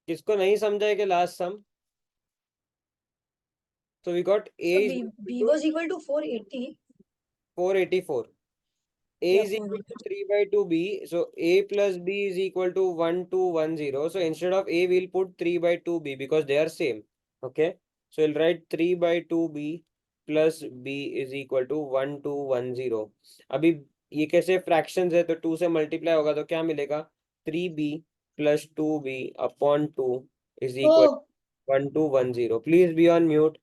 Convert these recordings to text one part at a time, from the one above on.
किसको नहीं समझा है कि last sum? So we got A So is B was equal to 480. 484. A Yeah, is equal to 3 by 2B. So A plus B is equal to 1210. So instead of A, we'll put 3 by 2B because they are same. Okay. So we'll write 3 by 2B plus B is equal to 1210. अभी ये कैसे fractions है, तो 2 से multiply होगा तो क्या मिलेगा? 3B plus 2B upon 2 is equal to 1210. Please be on mute.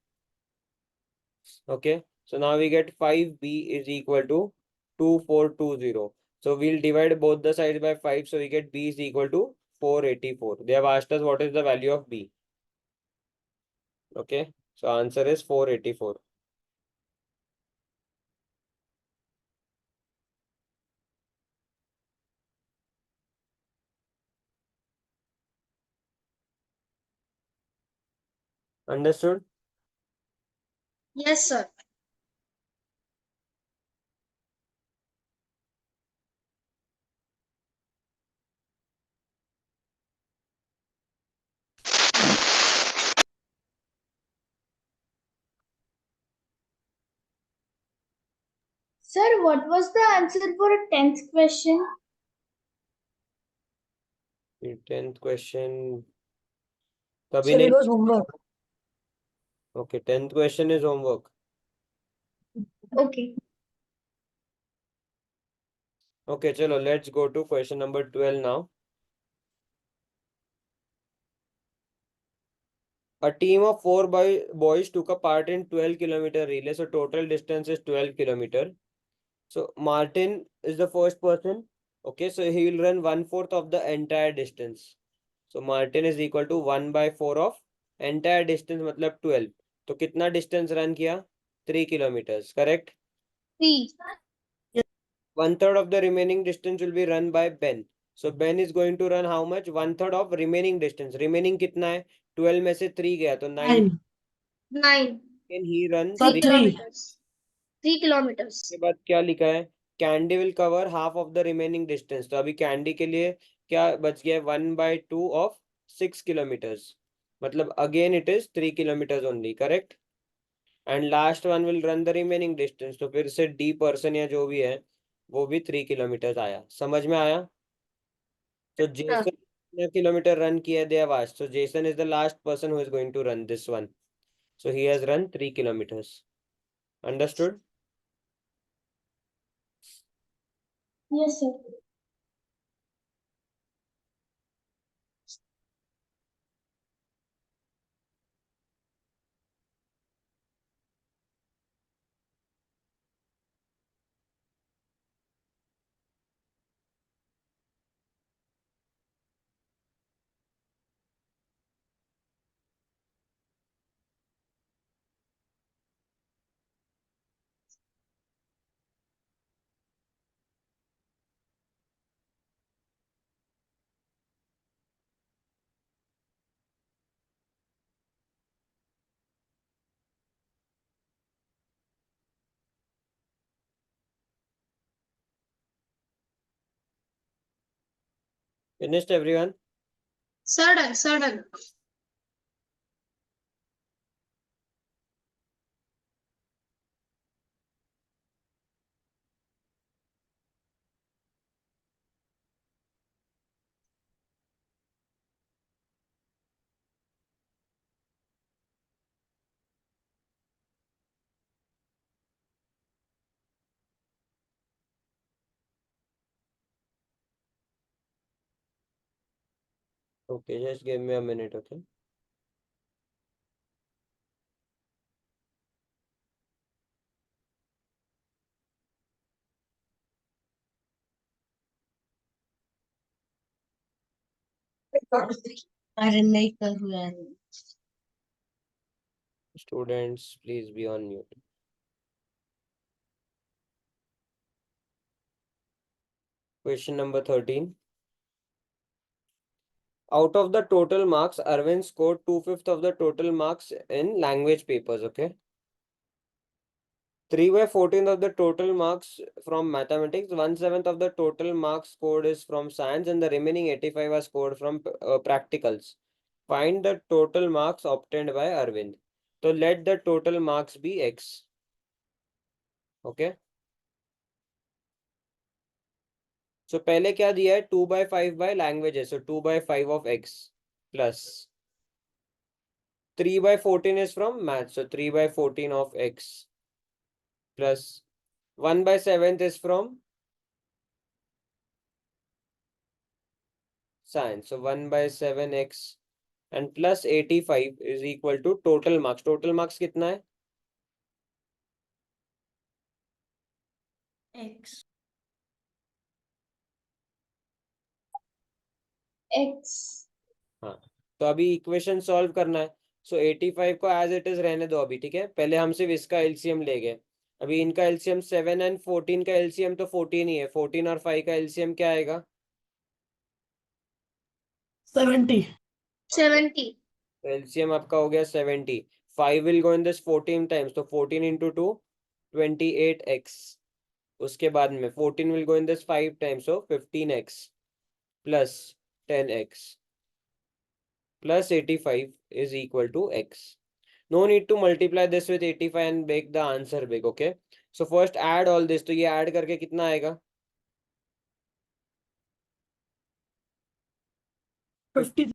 Okay, so now we get 5B is equal to 2420. So we'll divide both the sides by 5, so we get B is equal to 484. They have asked us what is the value of B. Okay, so answer is 484. Understood? Yes, sir. Sir, what was the answer for a 10th question? The 10th question. Sir, कभी it नहीं. was homework. Okay, 10th question is homework. Okay. Okay, chalo, let's go to question number 12 now. A team of 4 boys took a part in 12-kilometer relay. So total distance is 12 kilometer. So Martin is the first person. Okay, so he will run 1/4 of the entire distance. So Martin is equal to 1/4 of entire distance, मतलब 12. तो कितना distance run किया? 3 kilometers, correct? 3. 1/3 of the remaining distance will be run by Ben. So Ben is going to run how much? 1/3 of remaining distance. Remaining कितना है? 12 में से 3 गया तो 9. 9. Can he run 3 3 kilometers. 3 kilometers. के बाद क्या लिखा है? Candy will cover half of the remaining distance. तो अभी कैंडी के लिए क्या बच गया? 1/2 ऑफ 6 किलोमीटर्स. मतलब again it is 3 kilometres only, correct? And last one will run the remaining distance. तो फिर से डी पर्सन या जो भी है वो भी 3 किलोमीटर्स आया. समझ में आया? तो जेसन कितने किलोमीटर रन किया? They have asked. So Jason is the last person who is going to run this one. So he has run 3 kilometres. Understood? Yes, sir. Finished everyone? Sudden, sudden. Okay, just give me a minute, okay? अरे नहीं करूँ यार. Students, please be on mute. Question number 13. Out of the total marks, Arvind scored 2/5 of the total marks in language papers, okay? 3/14 of the total marks from mathematics, 1/7 of the total marks scored is from science, and the remaining 85 are scored from practicals. Find the total marks obtained by Arvind. So let the total marks be X. Okay. So पहले क्या दिया है 2/5 by language है, so 2/5 of X plus 3/14 is from math, so 3/14 of X plus 1/7 is from science, so 1/7X and plus 85 is equal to total marks. Total marks कितना है? X. X. हाँ, तो अभी इक्वेशन सॉल्व करना है. सो 85 को as it is रहने दो अभी, ठीक है. पहले हम सिर्फ इसका एलसीएम ले गए. अभी इनका एलसीएम 7 एंड 14 का एलसीएम तो 14 ही है. 14 और 5 का एलसीएम क्या आएगा? 70. 70. तो एलसीएम आपका हो गया 70. 5 will go in this 14 times, तो 14 into 2 28x. उसके बाद में 14 will go in this 5 times, so 15x plus 10x plus 85 is equal to x. No need to multiply this with 85 and make the answer big, okay? So first add all this. तो ये add करके कितना आएगा? 50.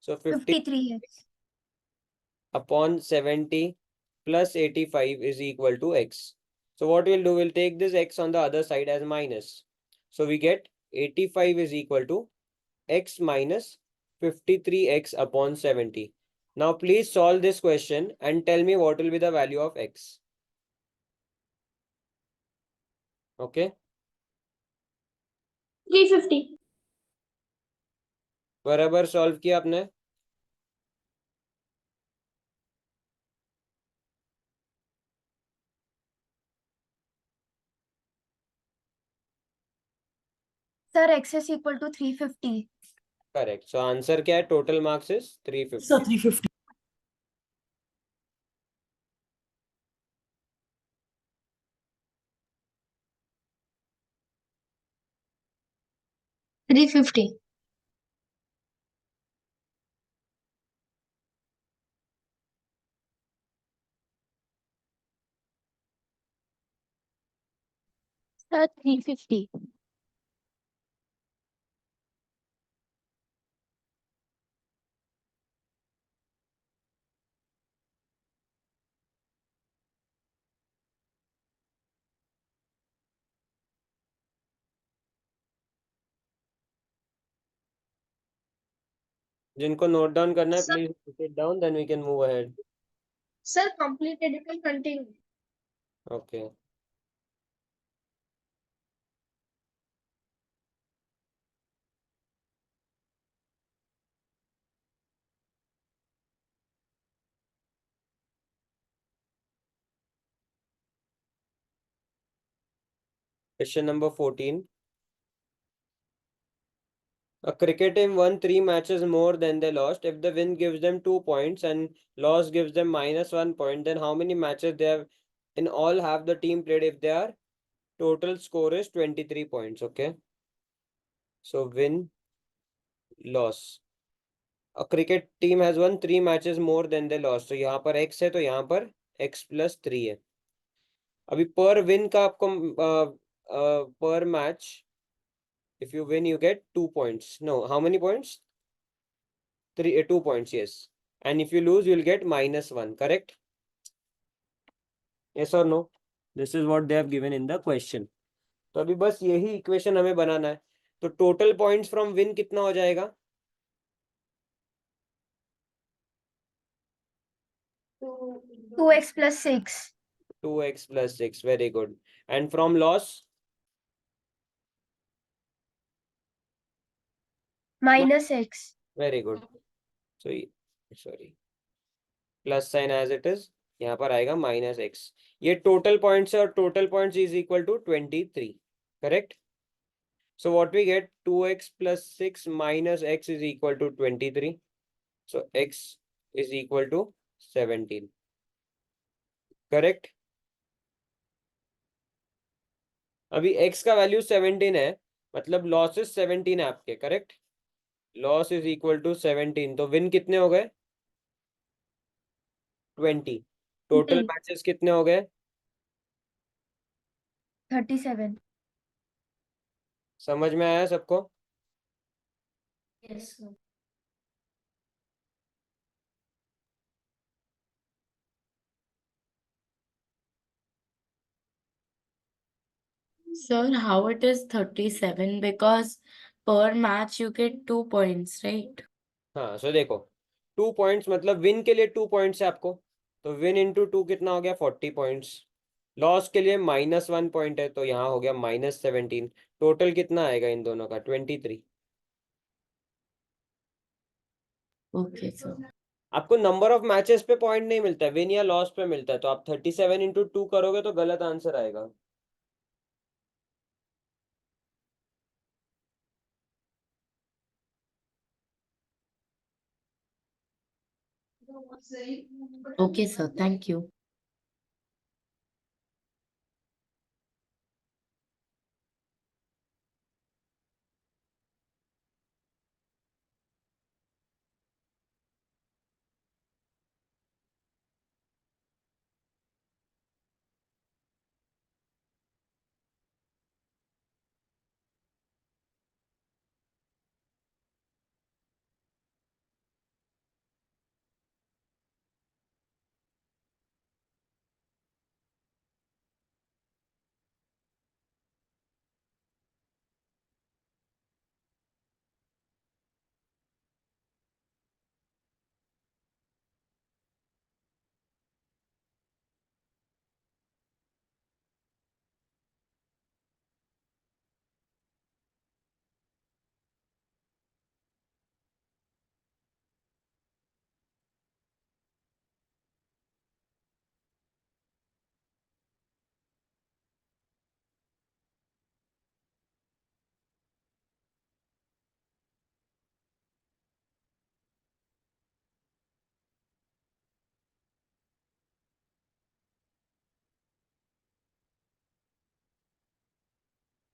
So 50 53x. upon 70 plus 85 is equal to x. So what we'll do, we'll take this x on the other side as minus. So we get 85 is equal to x minus 53x upon 70. Now please solve this question and tell me what will be the value of x. Okay? 350. बराबर solve किया आपने? Sir, x is equal to 350. Correct. So answer क्या है? Total marks is 350. Sir, 350. Sir, 350. जिनको note down करना है Sir- please put down, then we can move ahead. Sir, completed. You can continue. Okay. Question number 14. A cricket team won 3 matches more than they lost. If the win gives them 2 points and loss gives them -1 point, then how many matches they have in all have the team played if their total score is 23 points? Okay. So win, loss. A cricket team has won 3 matches more than they lost. So यहाँ पर x है तो यहाँ पर x plus 3 है. अभी पर win का आपको per match, if you win you get 2 points. No, how many points? 2 points, yes. And if you lose you'll get -1, correct? Yes or no? This is what they have given in the question. तो अभी बस यही equation हमें बनाना है. तो total points from win कितना हो जाएगा? 2x plus 6. 2x plus 6. Very good. And from loss? Minus x. Very good. So sorry, plus sign as it is, यहाँ पर आएगा -x. ये टोटल पॉइंट्स है और total points is equal to 23, correct? So what we get, 2x plus 6 minus x is equal to 23. So x is equal to 17, correct? अभी x का value 17 है, मतलब लॉसेस 17 है आपके, correct. Loss is equal to 17, तो win कितने हो गए? 20। टोटल 20. मैचेस कितने हो गए? 37. समझ में आया सबको? Yes, sir. Sir, how it is 37? Because per match you get 2 points, right? हाँ, सो देखो 2 पॉइंट्स मतलब विन के लिए 2 पॉइंट्स है आपको, तो विन इंटू 2 कितना हो गया? 40 पॉइंट्स। लॉस के लिए -1 पॉइंट है, तो यहाँ हो गया -17। टोटल कितना आएगा इन दोनों का? 23। Okay, sir. आपको नंबर ऑफ मैचेस पे पॉइंट नहीं मिलता है, विन या लॉस पे मिलता है, तो आप 37 इंटू 2 करोगे तो गलत आंसर आएगा। Okay, sir. Thank you.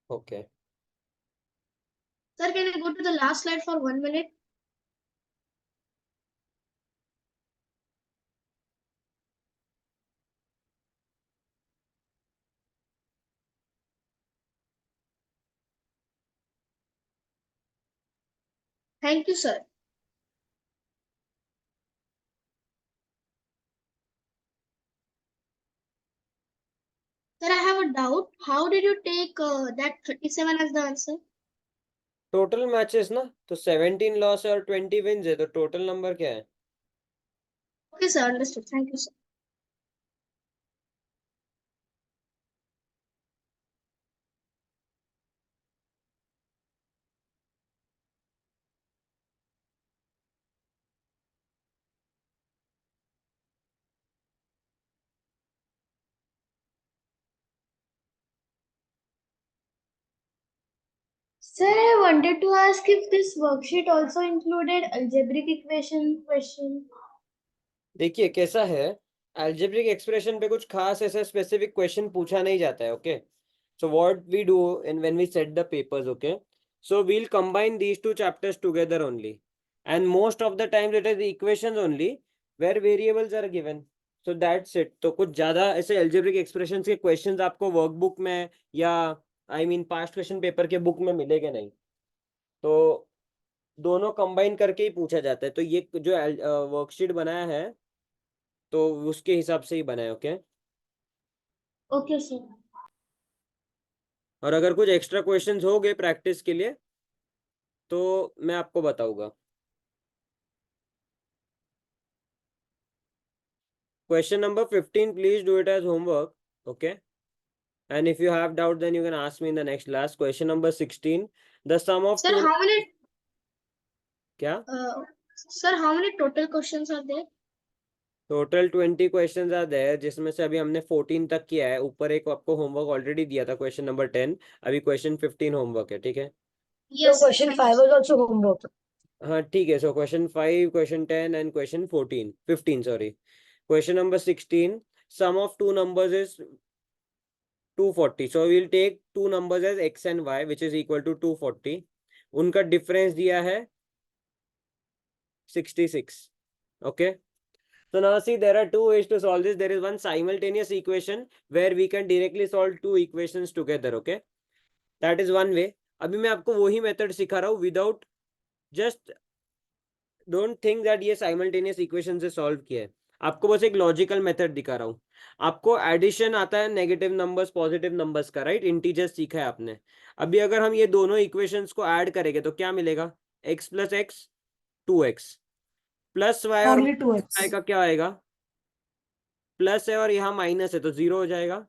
Okay. Sir, can I go to the last slide for 1 minute? Thank you, sir. Sir, I have a doubt. How did you take that 37 as the answer? Total matches ना, तो 17 loss है और 20 wins है, तो total number क्या है? Okay, sir, understood. Thank you, sir. Sir, I wanted to ask if this worksheet also included algebraic equation question. देखिए कैसा है, अलजेब्रिक एक्सप्रेशन पे कुछ खास ऐसा स्पेसिफिक क्वेश्चन पूछा नहीं जाता है, okay. So what we do in when we set the papers, okay, so we'll combine these two chapters together only, and most of the times it is equations only where variables are given, so that's it. तो कुछ ज्यादा ऐसे algebraic expressions के questions आपको workbook में या I mean past question paper के book में मिलेंगे नहीं, तो दोनों कंबाइन करके ही पूछा जाता है। तो ये जो वर्कशीट बनाया है तो उसके हिसाब से ही बनाए, ओके। Okay, sir. और अगर कुछ एक्स्ट्रा क्वेश्चंस हो गए प्रैक्टिस के लिए तो मैं आपको बताऊंगा। Question number 15, please do it as homework, okay, and if you have doubt then you can ask me in the next class. Question number 16, the sum of Sir, two. how many क्या? uh, sir, how many total questions are there? Total 20 questions are there, जिसमें से अभी हमने 14 तक किया है। ऊपर एक आपको होमवर्क ऑलरेडी दिया था, क्वेश्चन नंबर 10। अभी क्वेश्चन 15 होमवर्क है, ठीक है। Yes, So question thank you, 5 sir. was also homework. हाँ ठीक है, so question 5, question 10 and question 15 sorry. Question number 16, sum of two numbers is 240. So we'll take two numbers as x and y, which is equal to 240. उनका difference दिया है 66. Okay. So now see, there are two ways to solve this. There is one simultaneous equation where we can directly solve two equations together. Okay. That is one way. अभी मैं आपको वही method सिखा रहा हूँ without just don't think that ये simultaneous equation से solve किया है. आपको बस एक लॉजिकल मेथड दिखा रहा हूँ. आपको एडिशन आता है नेगेटिव नंबर्स पॉजिटिव नंबर्स का, राइट? इंटीजर्स सीखा है आपने. अभी अगर हम ये दोनों इक्वेशंस को ऐड करेंगे तो क्या मिलेगा? x plus x 2x plus y और Only 2x. y का क्या आएगा? प्लस है और यहाँ माइनस है तो जीरो हो जाएगा.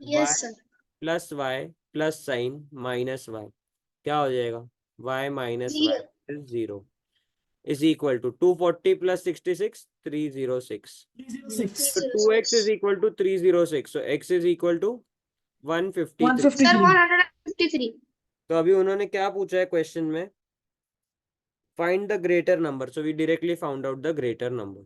Yes, sir. Plus y plus sign minus y क्या हो जाएगा? y minus Zero. Y is zero is equal to 240 plus 66 306. 306. So 2x is equal to 306. So x is equal to 153. 153. Sir, 153. तो अभी उन्होंने क्या पूछा है क्वेश्चन में? Find the greater number. So we directly found out the greater number.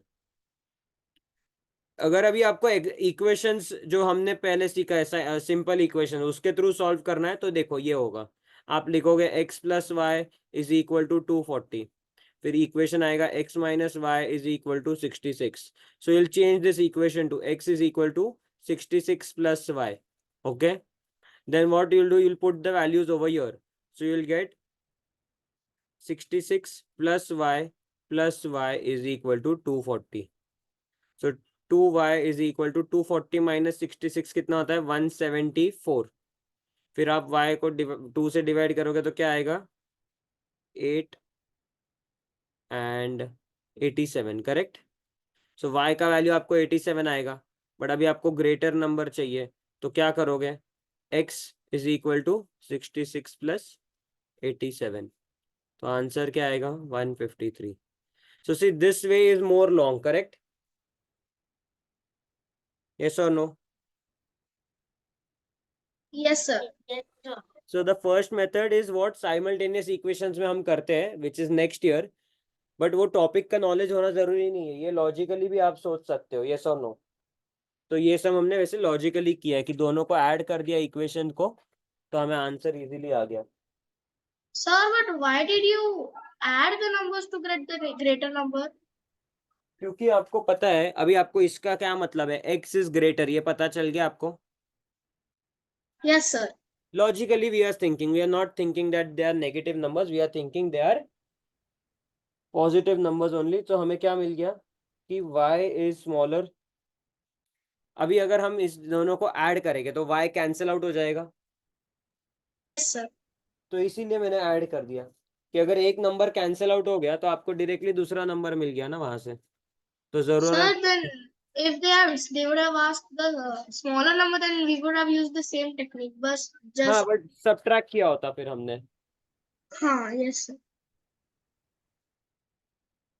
अगर अभी आपको इक्वेशंस जो हमने पहले सीखा है सिंपल इक्वेशन उसके थ्रू सॉल्व करना है तो देखो ये होगा. आप लिखोगे x plus y is equal to 240. फिर इक्वेशन आएगा x minus y is equal to 66. So you'll change this equation to x is equal to 66 plus y. Okay. Then what you'll do, you'll put the values over here. So you'll get 66 plus y is equal to 240. So 2y is equal to 240 minus 66 कितना होता है? 174. फिर आप y को 2 से divide करोगे तो क्या आएगा? 8 and 87. करेक्ट. सो y का वैल्यू आपको 87 आएगा. बट अभी आपको ग्रेटर नंबर चाहिए तो क्या करोगे? x is equal to 66 plus 87. तो आंसर क्या आएगा? 153. So see this way is more long. Correct. Yes और no? Yes, sir. So the first method is what simultaneous equations में हम करते हैं which is next year. But वो topic का नॉलेज होना जरूरी नहीं है. ये लॉजिकली भी आप सोच सकते हो. यस और नो? तो ये सब हमने वैसे लॉजिकली किया है कि दोनों को ऐड कर दिया इक्वेशन को तो हमें आंसर इजीली आ गया. Sir, but why did you add the numbers to get the greater number? क्योंकि आपको पता है अभी आपको इसका क्या मतलब है. x इज ग्रेटर ये पता चल गया आपको. Yes, sir. Logically we are thinking, we are not thinking that they are negative numbers, we are thinking they are positive numbers only. तो हमें क्या मिल गया कि y is smaller. अभी अगर हम इस दोनों को ऐड करेंगे तो y कैंसिल आउट हो जाएगा. Yes, sir. तो इसीलिए मैंने ऐड कर दिया कि अगर एक नंबर कैंसिल आउट हो गया तो आपको डायरेक्टली दूसरा नंबर मिल गया ना वहां से. तो Sir, जरूरत then if they would have asked the smaller number, then we would have used the same technique. But हाँ just बट सबट्रैक्ट किया होता फिर हमने. yes, sir.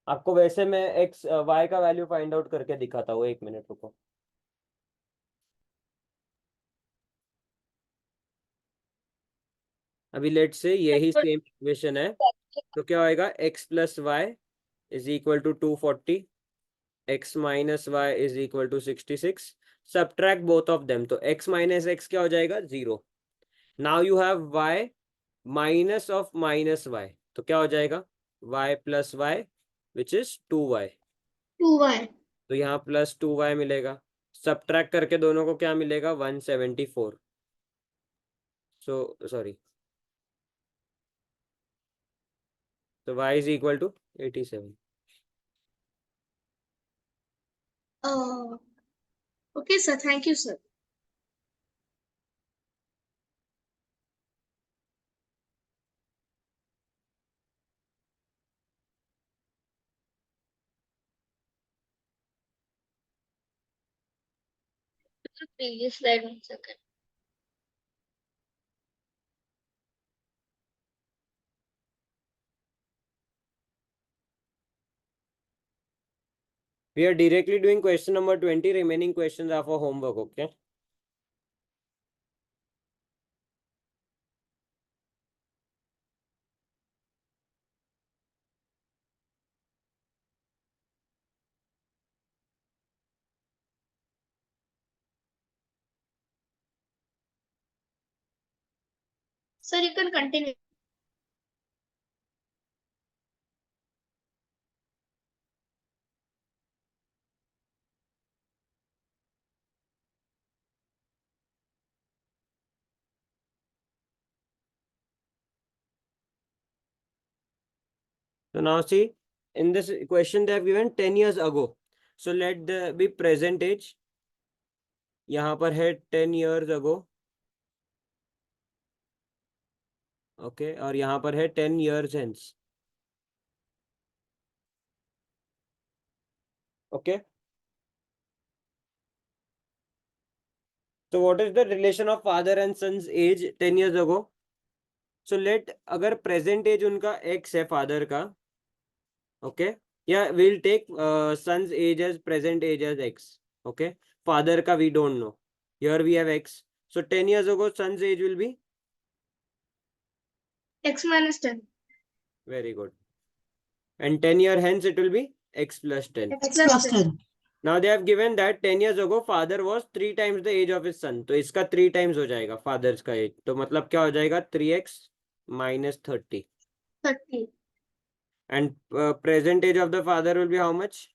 आपको वैसे मैं x y का वैल्यू फाइंड आउट करके दिखाता हूँ. एक मिनट रुको. अभी लेट से यही सेम इक्वेशन है तो क्या होएगा? x plus y is equal to 240. x minus y is equal to 66. Subtract both of them तो x माइनस x क्या हो जाएगा? 0. Now you have y minus of minus y तो क्या हो जाएगा? y plus y which is 2y. 2y. तो यहाँ प्लस 2y मिलेगा. सबट्रैक्ट करके दोनों को क्या मिलेगा? 174. So sorry. तो y is equal to 87. Okay, sir. Thank you, sir. Previous slide, 1 second. We are directly doing question number 20. Remaining questions are for homework. Okay. Sir, you can continue. So now see, in this question they have given 10 years ago. So let the be present age. यहाँ पर है 10 years ago. Okay, और यहाँ पर है 10 years hence. Okay. So what is the relation of father and son's age 10 years ago? So let अगर present age उनका x है father का, okay, yeah, we'll take son's age as present age as x, okay. Father का we don't know. Here we have x. So 10 years ago son's age will be X minus 10. very good. And 10 year hence it will be x plus 10. X X plus 10. Now they have given that 10 years ago father was 3 times the age of his son. तो इसका 3 times हो जाएगा fathers का age. तो मतलब क्या हो जाएगा 3x minus 30. 30. And present age of the father will be how much?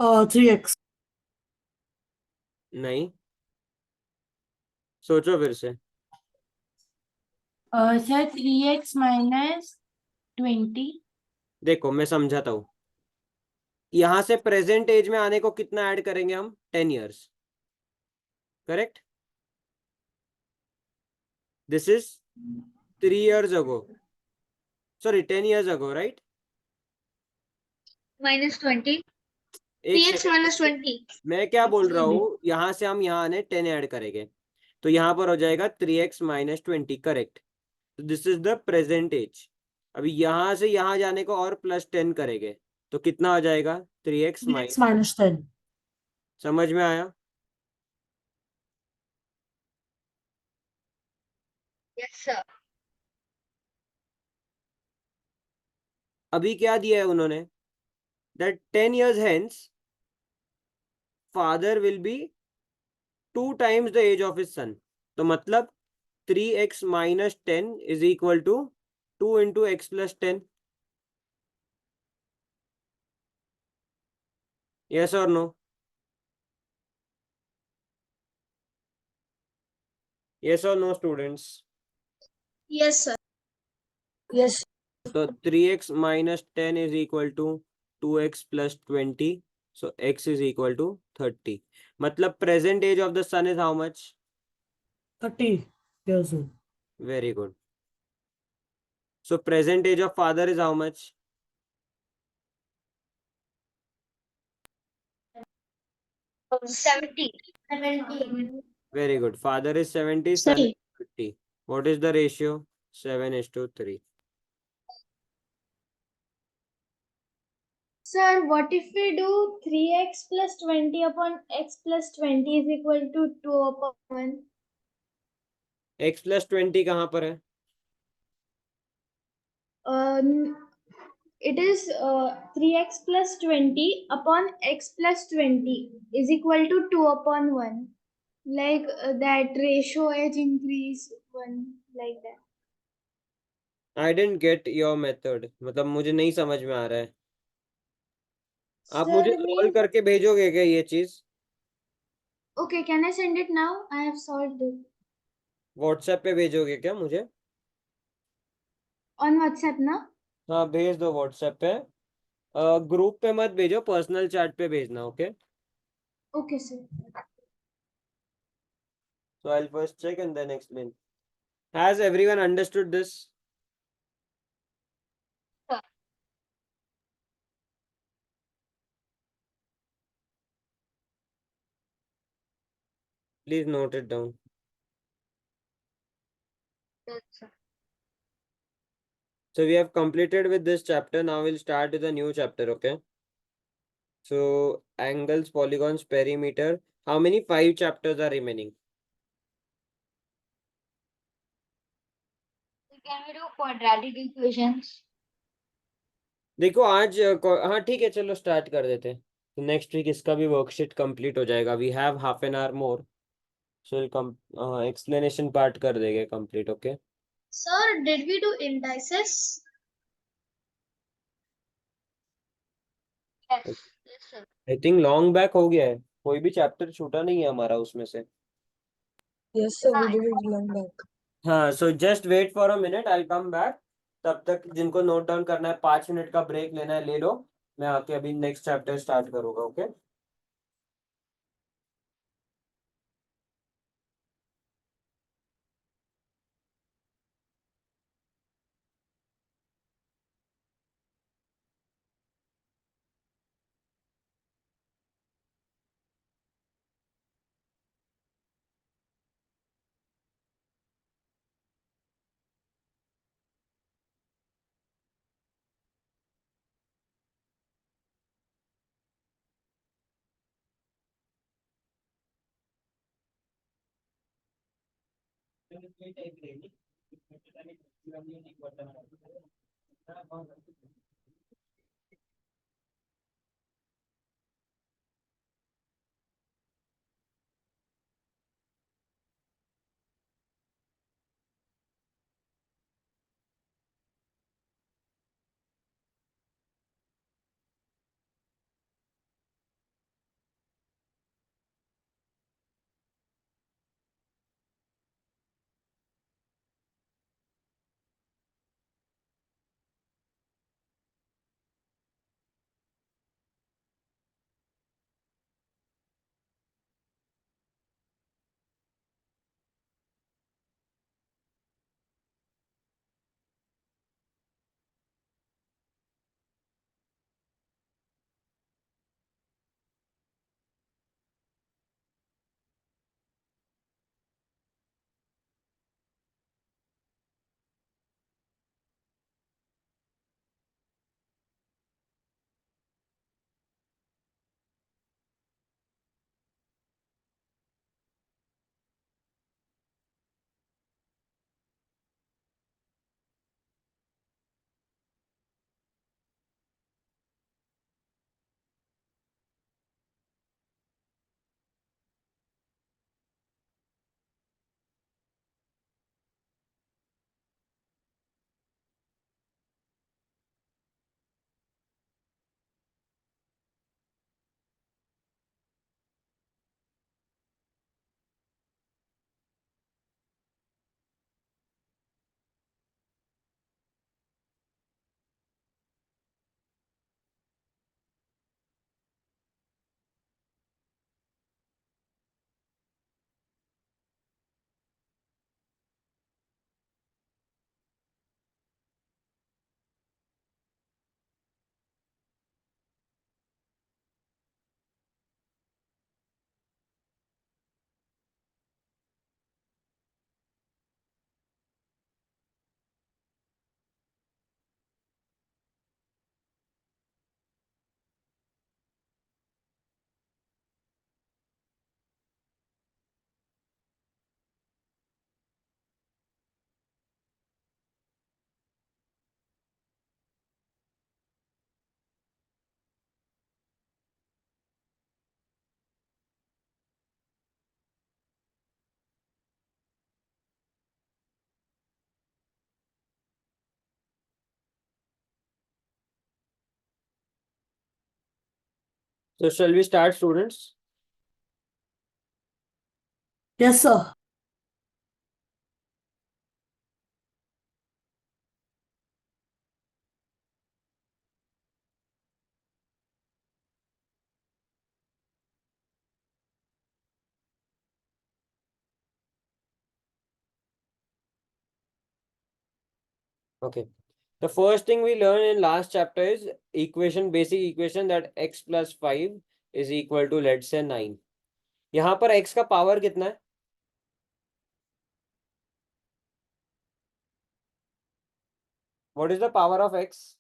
3x. नहीं, सोचो फिर से. Sir, 3x minus 20. देखो मैं समझाता हूँ. यहाँ से प्रेजेंट एज में आने को कितना ऐड करेंगे हम? 10 years. Correct? This is 3 years ago. Sorry, 10 years ago, right? Minus 20. एक 3x second. minus 20. मैं क्या बोल रहा हूँ, यहाँ से हम यहाँ आने 10 ऐड करेंगे तो यहाँ पर हो जाएगा 3x minus 20. Correct. This is the present age. अभी यहाँ से यहाँ जाने को और प्लस 10 करेंगे तो कितना हो जाएगा? 3x 3x minus 10. समझ में आया? Yes, sir. अभी क्या दिया है उन्होंने? That 10 years hence father will be 2 times the age of his son. तो मतलब 3x minus 10 is equal to 2 into x plus 10. Yes or no? Yes or no, students? Yes, sir. Yes. So 3x minus 10 is equal to 2x plus 20. So x is equal to 30. मतलब present age of the son is how much? 30 years old. Very good. So present age of father is how much? 70. Very good. Father is 70, son is 50. What is the ratio? 7:3. Sir, what if we do 3x plus 20 upon x plus 20 is equal to 2 upon 1? x plus 20 कहाँ पर है? It is 3x plus 20 upon x plus 20 is equal to 2 upon 1. Like that ratio is increase 1 like that. I didn't get your method. मतलब मुझे नहीं समझ में आ रहा है. आप मुझे Sir, सॉल्व करके भेजोगे क्या ये चीज? okay, can I send it now? I have solved it. WhatsApp पे भेजोगे क्या मुझे? On WhatsApp ना? हाँ भेज दो व्हाट्सएप पे. ग्रुप पे मत भेजो, पर्सनल चैट पे भेजना. Okay. Okay, sir. So I'll first check and then explain. Has everyone understood this? Sir. Please note it down. Yes, sir. So we have completed with this chapter. Now we'll start with a new chapter. Okay. So angles, polygons, perimeter. How many? 5 chapters are remaining. Can we do quadratic equations? देखो आज हाँ ठीक है, चलो start कर देते हैं. तो नेक्स्ट वीक इसका भी वर्कशीट कंप्लीट हो जाएगा. We have half an hour more. So explanation part कर देंगे complete. Okay. Sir, did we do indices? I think long back हो गया है. कोई भी चैप्टर छूटा नहीं है हमारा उसमें से. Yes, sir, we did it long back. हाँ, so just wait for a minute, I come back. तब तक जिनको नोट डाउन करना है, 5 मिनट का ब्रेक लेना है, ले लो. मैं आके अभी नेक्स्ट चैप्टर स्टार्ट करूंगा. Okay. So shall we start, students? Yes, sir. Okay. The first thing we learned in last chapter is equation, basic equation that x plus 5 is equal to, let's say, 9. यहाँ पर x का power कितना है? What is the power of x?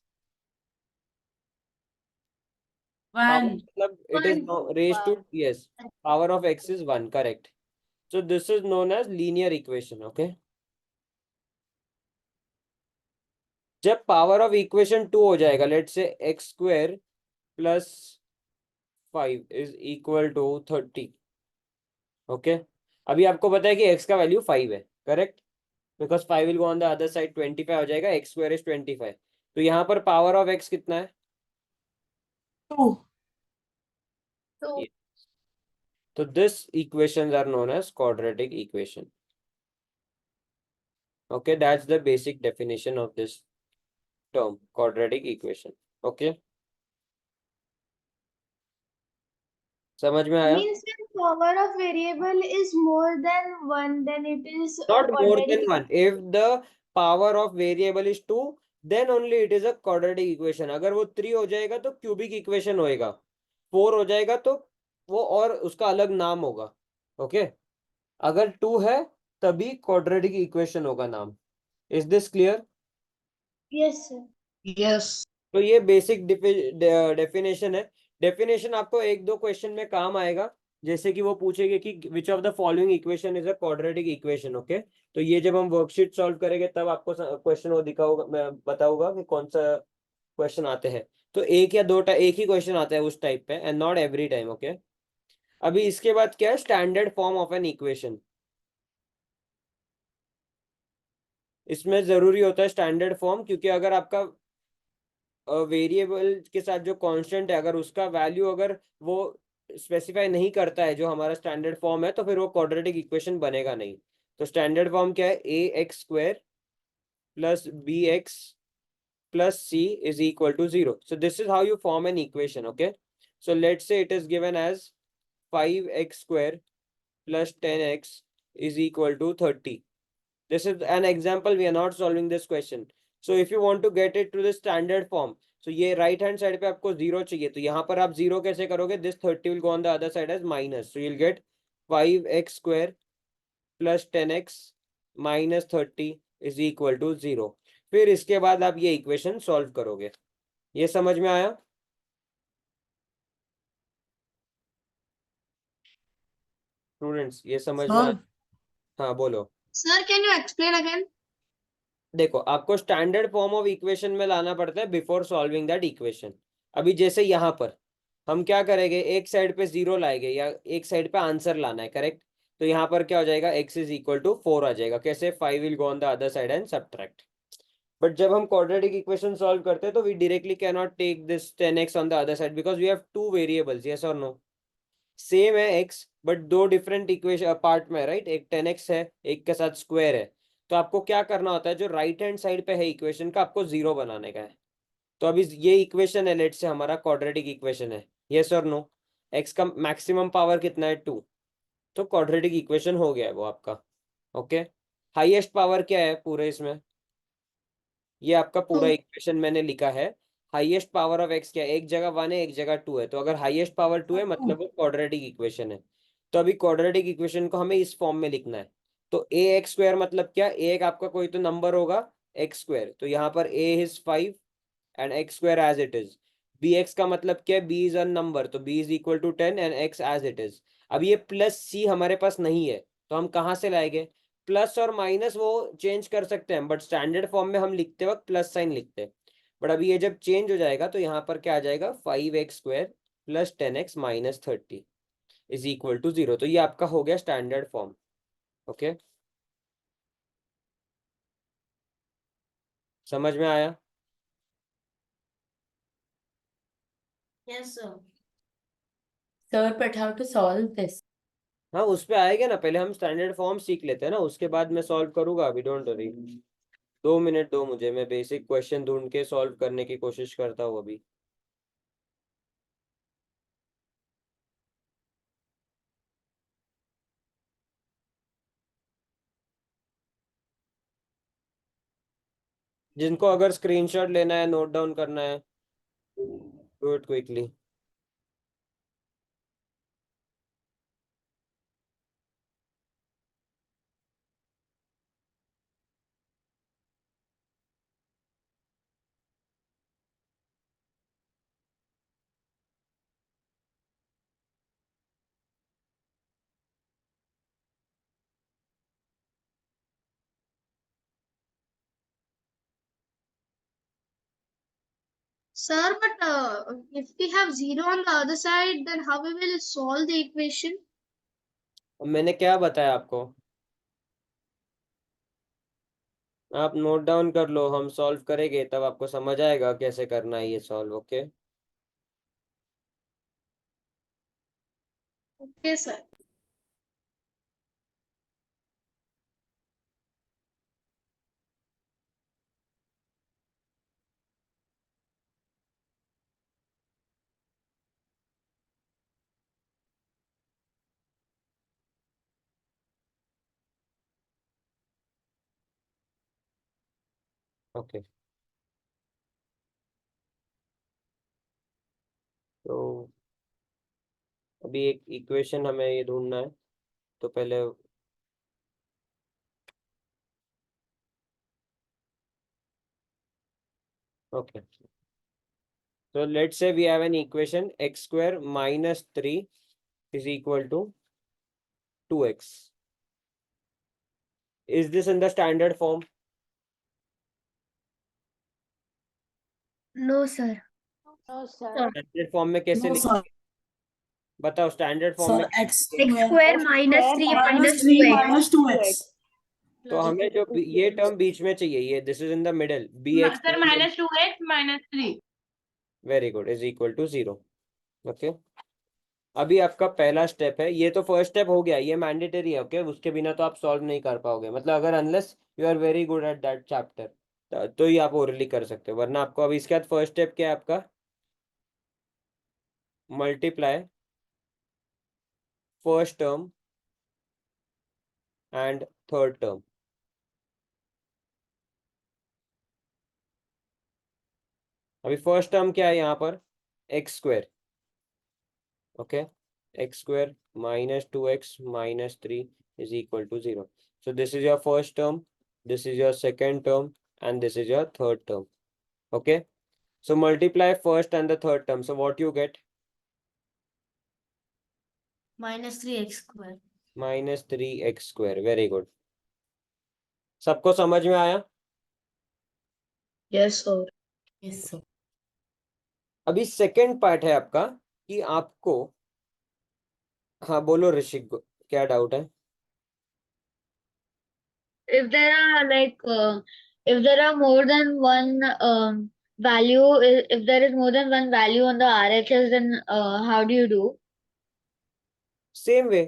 Power 1. मतलब it is raised to, yes, power of x is 1, correct. So this is known as linear equation. Okay. जब power of equation 2 हो जाएगा, let's say x square plus 5 is equal to 30. Okay. अभी आपको पता है कि x का value 5 है, correct, because 5 will go on the other side, 25 हो जाएगा, x स्क्वायर इज 25। तो यहाँ पर पावर ऑफ x कितना है? 2. ये। तो this equations are known as quadratic equation. Okay, that's the basic definition of this term, quadratic equation. Okay, समझ में आया? Means when power of variable is more than one, then it is a Not more quadratic. than one. If the power of variable is 2, then only it is a quadratic equation. अगर वो 3 हो जाएगा तो cubic equation होएगा, 4 हो जाएगा तो वो और उसका अलग नाम होगा. ओके, अगर 2 है तभी क्वाड्रेटिक इक्वेशन होगा नाम. Is this clear? Yes, sir. Yes. तो ये बेसिक डेफिनेशन है. डेफिनेशन आपको एक दो क्वेश्चन में काम आएगा, जैसे कि वो पूछेंगे कि which of the following equation is a quadratic equation. Okay, तो ये जब हम वर्कशीट सॉल्व करेंगे तब आपको क्वेश्चन वो दिखाऊंगा, मैं बताऊंगा कि कौन सा क्वेश्चन आते हैं. तो एक या दो एक ही क्वेश्चन आता है उस टाइप पे, and not every time. Okay, अभी इसके बाद क्या है? Standard form of an equation. इसमें जरूरी होता है स्टैंडर्ड फॉर्म, क्योंकि अगर आपका वेरिएबल के साथ जो कांस्टेंट है, अगर उसका वैल्यू अगर वो स्पेसिफाई नहीं करता है जो हमारा स्टैंडर्ड फॉर्म है, तो फिर वो क्वाड्रेटिक इक्वेशन बनेगा नहीं. तो स्टैंडर्ड फॉर्म क्या है? ए x square plus B X plus C is equal to 0. So this is how you form an equation. Okay, so let's say it is given as 5x square plus 10x is equal to 30. This is an example. We are not solving this question. So if you want to get it to the standard form, so ये right hand side पे आपको 0 चाहिए, तो यहाँ पर आप 0 कैसे करोगे? This 30 will go on the other side as minus. So you'll get 5x square plus 10x minus 30 is equal to 0. फिर इसके बाद आप ये इक्वेशन सॉल्व करोगे. ये समझ में आया? स्टूडेंट्स, ये समझ में आया? Sir, हाँ बोलो. Sir, can you explain again? देखो, आपको स्टैंडर्ड फॉर्म ऑफ इक्वेशन में लाना पड़ता है बिफोर सॉल्विंग दैट इक्वेशन. अभी जैसे यहाँ पर हम क्या करेंगे? एक साइड पे 0 लाएंगे या एक साइड पे आंसर लाना है, करेक्ट. तो यहाँ पर क्या हो जाएगा? x इज इक्वल टू 4 आ जाएगा. कैसे? 5 will go on the other side and subtract. But जब हम क्वाड्रेटिक इक्वेशन सॉल्व करते हैं तो we directly can not take this 10x on the other side, because we have two variables. Yes और no? Same है x, but दो different equation part में, right. एक 10x है, एक के साथ स्क्वायर है. तो आपको क्या करना होता है? जो राइट हैंड साइड पे है इक्वेशन का, आपको 0 बनाने का है. तो अभी ये इक्वेशन है, लेट से हमारा क्वाड्रेटिक इक्वेशन है. यस और नो? x का मैक्सिमम पावर कितना है? 2. तो क्वाड्रेटिक इक्वेशन हो गया है वो आपका. ओके, हाईएस्ट पावर क्या है पूरे इसमें? ये आपका पूरा इक्वेशन मैंने लिखा है. हाईएस्ट पावर ऑफ x क्या है? एक जगह 1 है, एक जगह 2 है. तो अगर हाईएस्ट पावर 2 है मतलब वो क्वाड्रेटिक इक्वेशन है. तो अभी क्वाड्रेटिक इक्वेशन को हमें इस फॉर्म में लिखना है. तो ए एक्स स्क्वायर मतलब क्या? एक आपका कोई तो नंबर होगा एक्स स्क्वायर, तो यहाँ पर a is 5 and x square as it is. B x का मतलब क्या है? b इज अ नंबर, तो b is equal to 10 and x as it is. अब ये प्लस c हमारे पास नहीं है, तो हम कहाँ से लाएंगे? प्लस और माइनस वो चेंज कर सकते हैं, बट स्टैंडर्ड फॉर्म में हम लिखते वक्त प्लस साइन लिखते हैं. बट अभी ये जब चेंज हो जाएगा तो यहाँ पर क्या आ जाएगा? 5x square plus 10x minus 30 is equal to 0. तो ये आपका हो गया स्टैंडर्ड फॉर्म. ओके, समझ में आया? Yes, sir. Sir, but how to solve this? हाँ, उस पे आएगा ना. पहले हम स्टैंडर्ड फॉर्म सीख लेते हैं ना, उसके बाद मैं सॉल्व करूंगा. अभी डोंट वरी, 2 मिनट दो मुझे, मैं बेसिक क्वेश्चन ढूंढ के सॉल्व करने की कोशिश करता हूँ अभी. जिनको अगर स्क्रीनशॉट लेना है, नोट डाउन करना है, do it quickly. Sir, but if we have 0 on the other side, then how we will solve the equation? मैंने क्या बताया आपको? आप नोट डाउन कर लो, हम सॉल्व करेंगे तब आपको समझ आएगा कैसे करना है ये solve. Okay okay sir. Okay. तो अभी एक इक्वेशन हमें ये ढूंढना है, तो पहले okay, so let's say we have an equation x square minus 3 is equal to 2x. Is this in the standard form? No sir. Standard form में कैसे No, लिख, sir. बताओ स्टैंडर्ड फॉर्म Sir, में। x x square square minus 3 minus minus 3 2 minus 2x. तो हमें जो ये term बीच में चाहिए, ये this is in the middle, bx sir -2x -3 very good is equal to 0। Okay, अभी आपका पहला स्टेप है, ये तो फर्स्ट स्टेप हो गया, ये मैंडेटरी है। ओके, उसके बिना तो आप सॉल्व नहीं कर पाओगे, मतलब अगर unless you are very good at that chapter तो ही आप ओरली कर सकते हो, वरना आपको अभी इसके बाद फर्स्ट स्टेप क्या है आपका, multiply first term and third term. अभी फर्स्ट टर्म क्या है यहाँ पर, x square. Okay, x square minus 2x minus 3 is equal to 0. So this is your first term, this is your second term, and this is your third term. Okay, so multiply first and the third term. So what you get? -3x square. Minus 3x square. Very good. सबको समझ में आया? Yes, sir. Yes, sir. अभी second part है आपका कि आपको, हाँ बोलो ऋषिक, क्या डाउट है? If there are if there are more than one value, if there is more than one value on the RHS, then how do you do? Same way,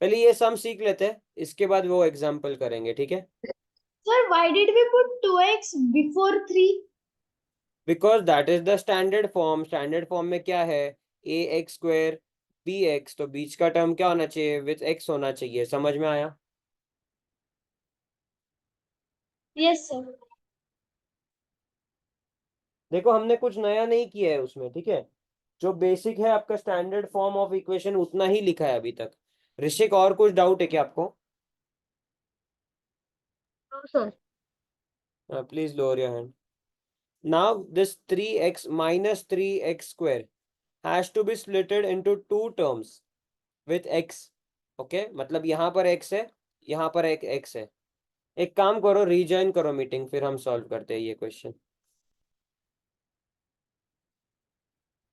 पहले ये सम सीख लेते हैं, इसके बाद वो एग्जाम्पल करेंगे, ठीक है? Sir why did we put 2x before 3? Because that is the standard form. Standard form में क्या है, ए एक्स स्क्वायर बी एक्स, तो बीच का टर्म क्या होना चाहिए, विथ एक्स होना चाहिए। समझ में आया? Yes sir. देखो हमने कुछ नया नहीं किया है उसमें, ठीक है? जो बेसिक है आपका स्टैंडर्ड फॉर्म ऑफ इक्वेशन उतना ही लिखा है अभी तक। ऋषिक और कुछ डाउट है क्या आपको? No, sir. Please lower your hand. Now this 3x minus 3x square has to be splitted into two terms with x. Okay, मतलब यहाँ पर x है, यहाँ पर एक x है। एक काम करो, रीजॉइन करो मीटिंग, फिर हम सॉल्व करते हैं ये क्वेश्चन।